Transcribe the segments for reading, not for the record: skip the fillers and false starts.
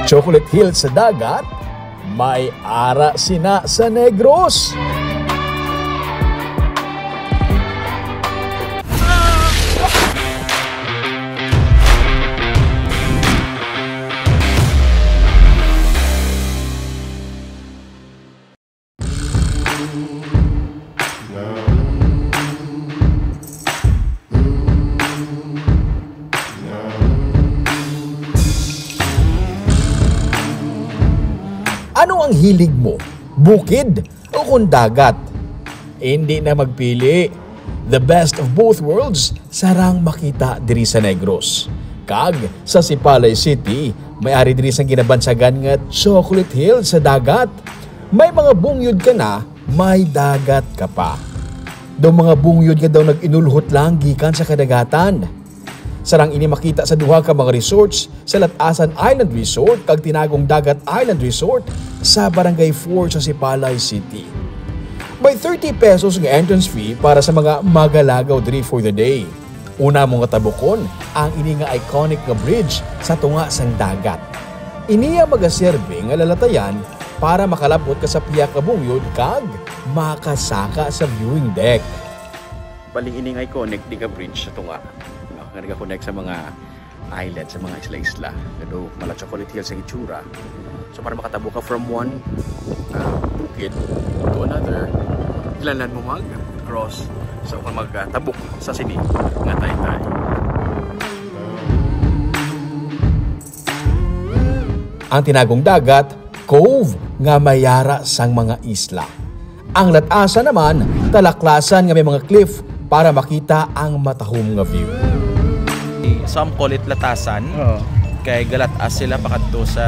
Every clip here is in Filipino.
Chocolate Hills sa dagat, may ara sina sa Negros. Ano ang hilig mo? Bukid o kung dagat? Hindi na magpili. The best of both worlds sarang makita diri sa Negros. Kag sa Sipalay City, may-ari diri sang ginabansagan nga Chocolate Hills sa dagat. May mga bungyod ka na, may dagat ka pa. Daw mga bungyod nga daw nag-inulhot lang gikan sa kadagatan. Sarang ini makita sa duha ka mga resorts sa Latasan Island Resort kag Tinagong Dagat Island Resort sa Barangay 4 sa Sipalay City. May 30 pesos nga entrance fee para sa mga magalagaw diri for the day. Una mong katabukon ang ini nga iconic nga bridge sa tunga sang dagat. Iniya magaserbe nga lalatayan para makalabot ka sa piyak ka bungyod kag makasaka sa viewing deck. Baling ini nga iconic di ka bridge sa tunga. Nag-connect sa mga island, sa mga isla-isla. Pero mala Chocolate Hills ang itsura. So para makatabo ka from one bukid to another, kailangan mo mag-cross. So kung magtabok sa sini, nga Taytay. Ang Tinagong Dagat, cove nga mayara sang mga isla. Ang Latasan naman, talaklasan nga may mga cliff para makita ang matahom nga view. Some call it Latasan. Kay galatas sila pakadto sa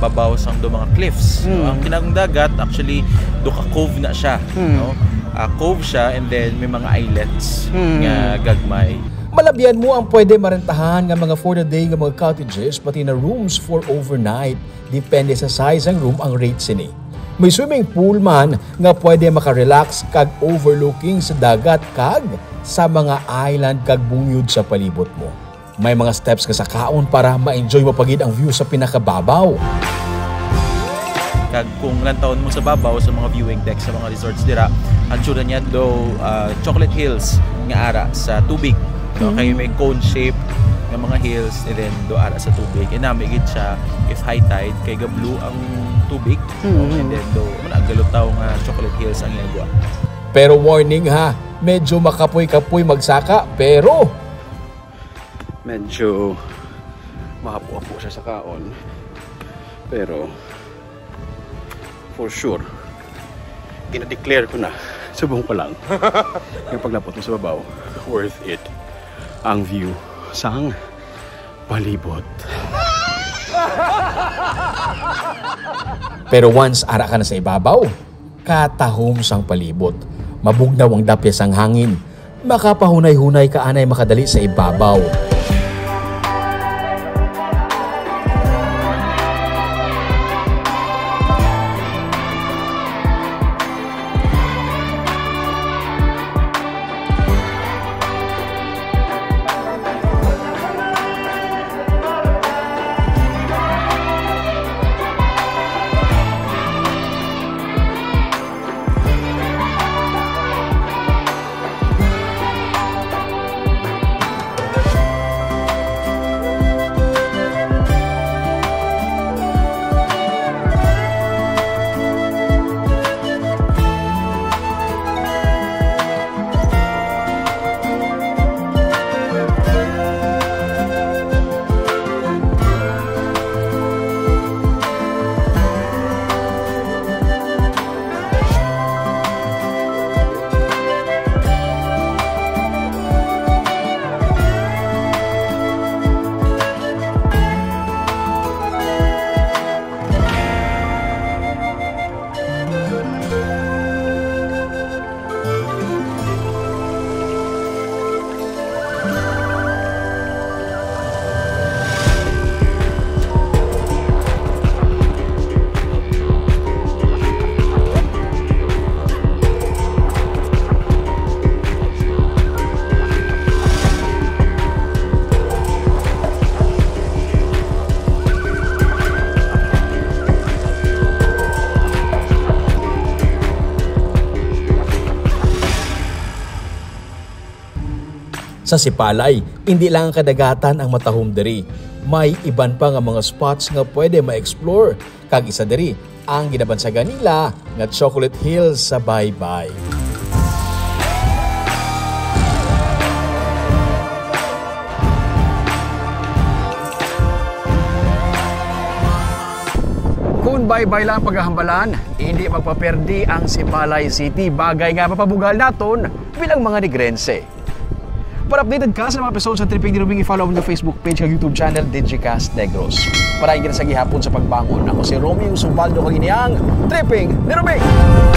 babaw sang do mga cliffs. No? Ang Tinagong Dagat actually do ka cove na siya, no? Cove siya and then may mga islets nga gagmay. Malabyan mo ang pwede marentahan nga mga for the day nga mga cottages pati na rooms for overnight. Depende sa size ang room ang rate sini. May swimming pool man nga pwede makarelax kag overlooking sa dagat kag sa mga island kag bungyod sa palibot mo. May mga steps ka sa kaon para ma-enjoy mo pagid ang view sa pinakababaw. Kag kung lantaon mo sa babaw sa mga viewing deck sa mga resorts dira, ang tsura niya do Chocolate Hills nga ara sa tubig. No? Kaya may cone shape ng mga hills and then do ara sa tubig. And namigid siya if high tide kay ga blue ang tubig. No? And then do galutaw nga Chocolate Hills ang iyagwa. Pero warning ha, medyo makapoy-kapoy magsaka pero Medyo mahapo-apo siya sa kaon. Pero for sure, ina-declare ko na, subong pa lang. Yung paglapot mo sa babaw, worth it ang view sang palibot. Pero once ara ka na sa ibabaw, katahom sang palibot. Mabugnaw ang dapya sang hangin. Makapahunay-hunay ka anay makadali sa ibabaw. Sa Sipalay, hindi lang ang kadagatan ang matahom diri. May iban pa nga mga spots nga pwede ma-explore. Kag isa diri, ang ginabansagan nila nga Chocolate Hills sa Baybay. Kung baybay lang paghahambalan, hindi magpaperdi ang Sipalay City. Bagay nga mapabugal naton bilang mga Negrense. Para updated ka sa mga episodes sa Tripping ni Rubing, i-follow mo yung Facebook page at YouTube channel Digicast Negros. Para higit sa gihapon sa pagbangon, ako si Romeo Subaldo Kaginiyang, Tripping ni Rubing!